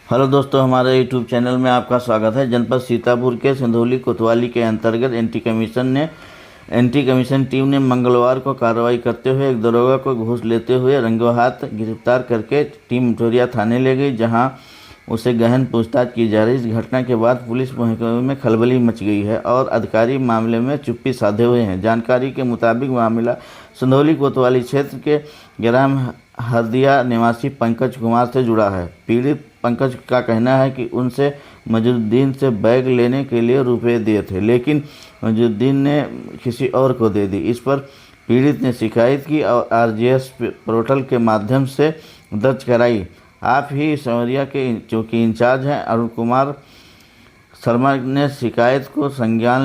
Hello दोस्तों, हमारे YouTube channel में आपका स्वागत है। जनपद सीतापुर के सिंधौली कोतवाली के अंतर्गत एंटी कमीशन टीम ने मंगलवार को कार्रवाई करते हुए एक दरोगा को घूस लेते हुए रंगों हाथ गिरफ्तार करके टीम मटोरिया थाने ले गई, जहां उसे गहन पूछताछ की जा रही। इस घटना के बाद पुलिस महकमे में खलबली मच गई है और अधिकारी मामले में चुप्पी साधे हुए हैं। जानकारी के मुताबिक मामला सिंधौली कोतवाली क्षेत्र के ग्राम हरदिया निवासी पंकज कुमार से जुड़ा है। पीड़ित पंकज का कहना है कि उनसे मजुद्दीन से बैग लेने के लिए रुपए दिए थे, लेकिन मजुद्दीन ने किसी और को दे दी। इस पर पीड़ित ने शिकायत की और आरजीएस पोर्टल के माध्यम से दर्ज कराई। आप ही संवरिया के चौकी इंचार्ज हैं अरुण कुमार शर्मा ने शिकायत को संज्ञान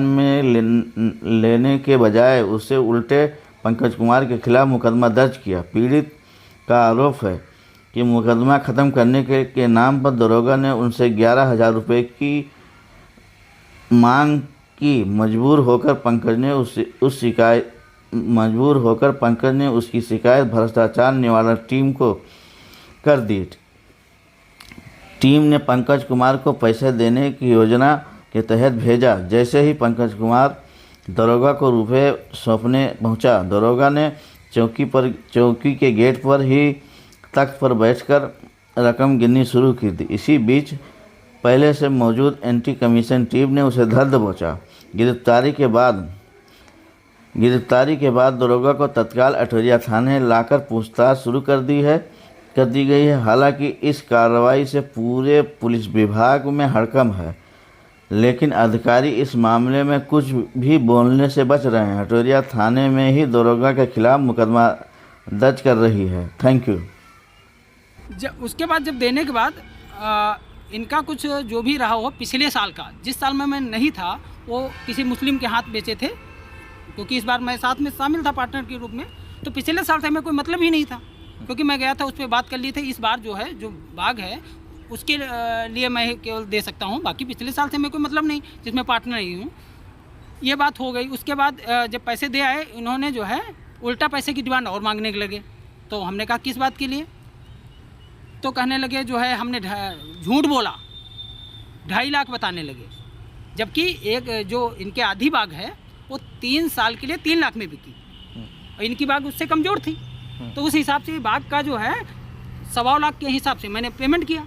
में लेने के बजाय उसे उल्टे पंकज कुमार के खिलाफ मुकदमा दर्ज किया। पीड़ित का आरोप है कि मुकदमा ख़त्म करने के नाम पर दरोगा ने उनसे 11,000 रुपये की मांग की। मजबूर होकर पंकज ने उसकी शिकायत भ्रष्टाचार निवारण टीम को कर दी। टीम ने पंकज कुमार को पैसे देने की योजना के तहत भेजा। जैसे ही पंकज कुमार दरोगा को रुपए सौंपने पहुंचा, दरोगा ने चौकी के गेट पर ही तख्त पर बैठकर रकम गिननी शुरू की थी। इसी बीच पहले से मौजूद एंटी कमीशन टीम ने उसे धर दबोचा। गिरफ्तारी के बाद दरोगा को तत्काल अठौरिया थाने लाकर पूछताछ शुरू कर दी गई है। हालांकि इस कार्रवाई से पूरे पुलिस विभाग में हड़कंप है, लेकिन अधिकारी इस मामले में कुछ भी बोलने से बच रहे हैं। अठौरिया थाने में ही दरोगा के खिलाफ मुकदमा दर्ज कर रही है। Thank you. उसके बाद जब देने के बाद इनका कुछ जो भी रहा हो पिछले साल का, जिस साल में मैं नहीं था, वो किसी मुस्लिम के हाथ बेचे थे, क्योंकि इस बार मैं साथ में शामिल था पार्टनर के रूप में। तो पिछले साल से हमें कोई मतलब ही नहीं था, क्योंकि मैं गया था उस पर बात कर ली थी। इस बार जो है जो बाग है उसके लिए मैं केवल दे सकता हूँ, बाकी पिछले साल से मैं कोई मतलब नहीं, जिसमें पार्टनर ही हूँ। ये बात हो गई। उसके बाद जब पैसे दे आए, इन्होंने जो है उल्टा पैसे की डिमांड और मांगने के लगे। तो हमने कहा किस बात के लिए? तो कहने लगे जो है हमने झूठ बोला, 2.5 लाख बताने लगे, जबकि एक जो इनके आधी बाग है वो 3 साल के लिए 3 लाख में बिकी और इनकी बाग उससे कमज़ोर थी। तो उस हिसाब से बाग का जो है 1.25 लाख के हिसाब से मैंने पेमेंट किया।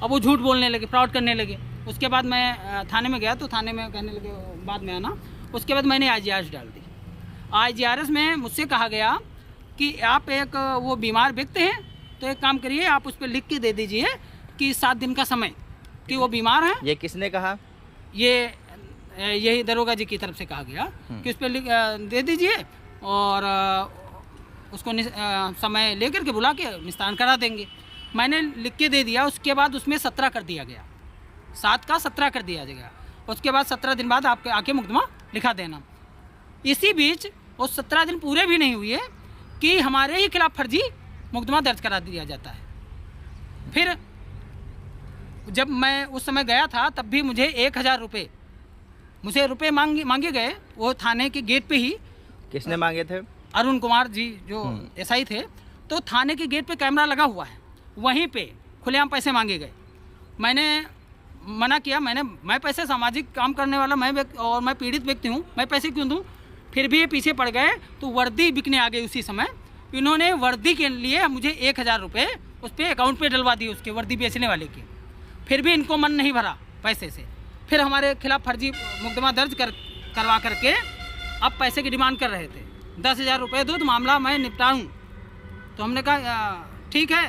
अब वो झूठ बोलने लगे, फ्रॉड करने लगे। उसके बाद मैं थाने में गया, तो थाने में कहने लगे बाद में आना। उसके बाद मैंने IGRS डाल दी। IGRS में मुझसे कहा गया कि आप एक वो बीमार व्यक्ति हैं, तो एक काम करिए, आप उस पर लिख के दे दीजिए कि 7 दिन का समय कि वो बीमार है। ये किसने कहा? यही दरोगा जी की तरफ से कहा गया कि उस पर दे दीजिए और उसको समय लेकर के बुला के निस्तारण करा देंगे। मैंने लिख के दे दिया। उसके बाद उसमें 17 कर दिया गया, 7 का 17 कर दिया गया। उसके बाद 17 दिन बाद आपके आके मुकदमा लिखा देना। इसी बीच वो 17 दिन पूरे भी नहीं हुए कि हमारे ही खिलाफ फर्जी मुकदमा दर्ज करा दिया जाता है। फिर जब मैं उस समय गया था, तब भी मुझे 1,000 रुपये मुझे मांगे गए, वो थाने के गेट पे ही। किसने मांगे थे? अरुण कुमार जी जो SI थे। तो थाने के गेट पे कैमरा लगा हुआ है, वहीं पे खुलेआम पैसे मांगे गए। मैंने मना किया। मैं पैसे सामाजिक काम करने वाला मैं पीड़ित व्यक्ति हूँ, मैं पैसे क्यों दूँ? फिर भी ये पीछे पड़ गए। तो वर्दी बिकने आ गई उसी समय। इन्होंने वर्दी के लिए मुझे 1,000 रुपये उस पर अकाउंट पे डलवा दिए, उसके वर्दी बेचने वाले के। फिर भी इनको मन नहीं भरा पैसे से। फिर हमारे खिलाफ फर्जी मुकदमा दर्ज करवा करके अब पैसे की डिमांड कर रहे थे। 10,000 रुपये दो तो मामला मैं निपटाऊँ। तो हमने कहा ठीक है।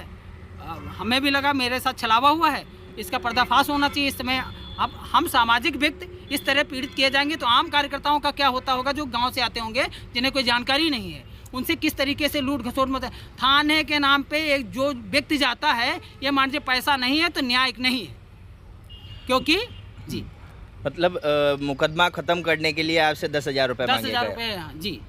हमें भी लगा मेरे साथ छलावा हुआ है, इसका पर्दाफाश होना चाहिए इस समय। अब हम सामाजिक व्यक्ति इस तरह पीड़ित किए जाएंगे तो आम कार्यकर्ताओं का क्या होता होगा, जो गांव से आते होंगे, जिन्हें कोई जानकारी नहीं है, उनसे किस तरीके से लूट घसोट मत। थाने के नाम पे एक जो व्यक्ति जाता है, ये मान लीजिए पैसा नहीं है तो न्यायिक नहीं है, क्योंकि जी मतलब मुकदमा ख़त्म करने के लिए आपसे 10,000 रुपये मांगे गए? 10,000 रुपये जी।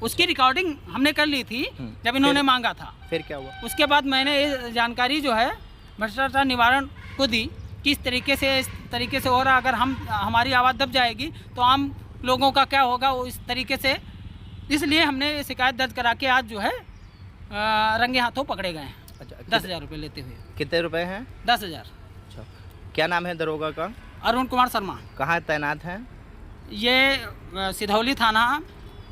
उसकी रिकॉर्डिंग हमने कर ली थी जब इन्होंने मांगा था। फिर क्या हुआ? उसके बाद मैंने ये जानकारी जो है भ्रष्टाचार निवारण को दी कि इस तरीके से हो रहा। अगर हमारी आवाज़ दब जाएगी तो आम लोगों का क्या होगा, वो इस तरीके से। इसलिए हमने शिकायत दर्ज करा के आज जो है रंगे हाथों पकड़े गए हैं। अच्छा, 10,000 रुपये लेते हुए। कितने रुपए हैं? 10,000। अच्छा, क्या नाम है दरोगा का? अरुण कुमार शर्मा। कहाँ तैनात हैं? ये सिधौली थाना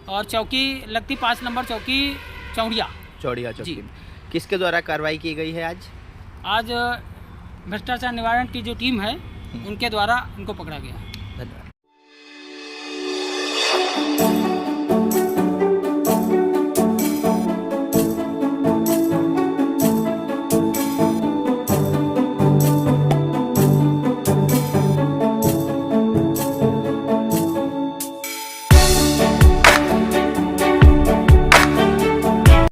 और चौकी लगती 5 नंबर चौकी चौड़िया। चौड़िया जी। चौकी। किसके द्वारा कार्रवाई की गई है आज? आज भ्रष्टाचार निवारण की जो टीम है उनके द्वारा इनको पकड़ा गया। धन्यवाद।